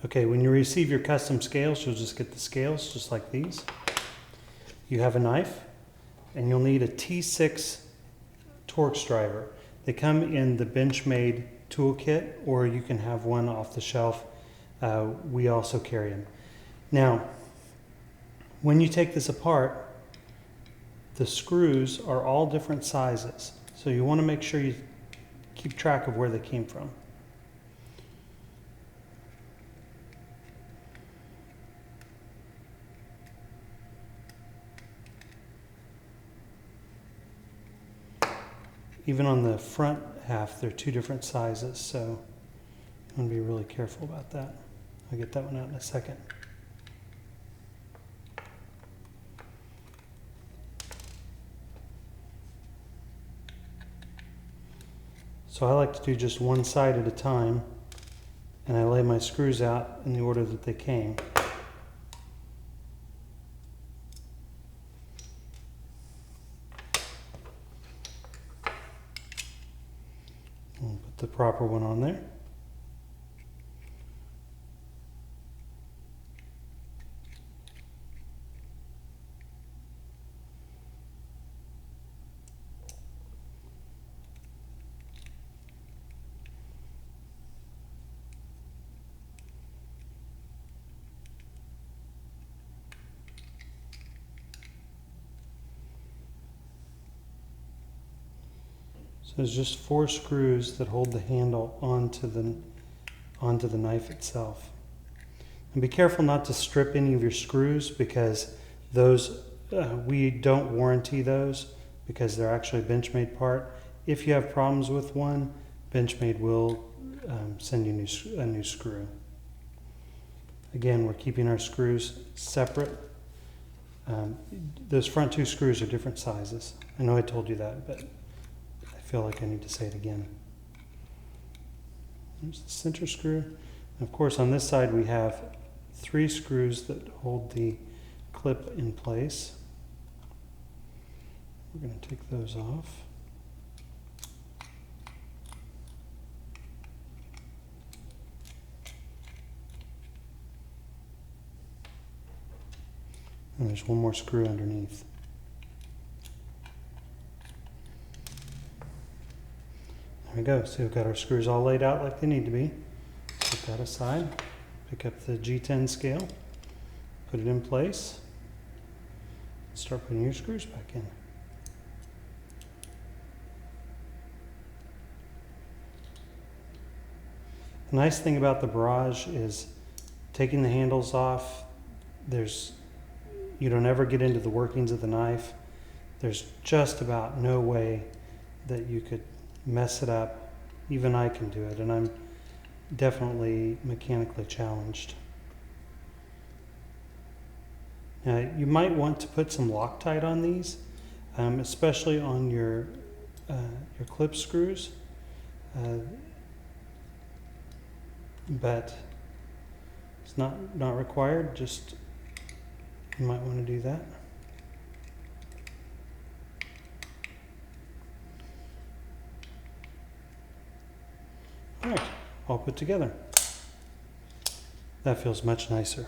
Okay, when you receive your custom scales, you'll just get the scales just like these. You have a knife, and you'll need a T6 Torx driver. They come in the Benchmade toolkit, or you can have one off the shelf. We also carry them. Now, when you take this apart, the screws are all different sizes. So you want to make sure you keep track of where they came from. Even on the front half, they're two different sizes, so you want to be really careful about that. I'll get that one out in a second. So I like to do just one side at a time, and I lay my screws out in the order that they came. We'll put the proper one on there. So there's just 4 screws that hold the handle onto the knife itself. And be careful not to strip any of your screws, because those we don't warranty those because they're actually a Benchmade part. If you have problems with one, Benchmade will send you a new screw. Again, we're keeping our screws separate. Those front 2 screws are different sizes. I know I told you that, but I feel like I need to say it again. There's the center screw. And of course, on this side we have 3 screws that hold the clip in place. We're going to take those off. And there's one more screw underneath. There we go. So we've got our screws all laid out like they need to be. Put that aside. Pick up the G10 scale. Put it in place. Start putting your screws back in. The nice thing about the Barrage is taking the handles off, you don't ever get into the workings of the knife. There's just about no way that you could mess it up. Even I can do it, and I'm definitely mechanically challenged. Now, you might want to put some Loctite on these, especially on your clip screws, but it's not required. Just you might want to do that. All right, all put together. That feels much nicer.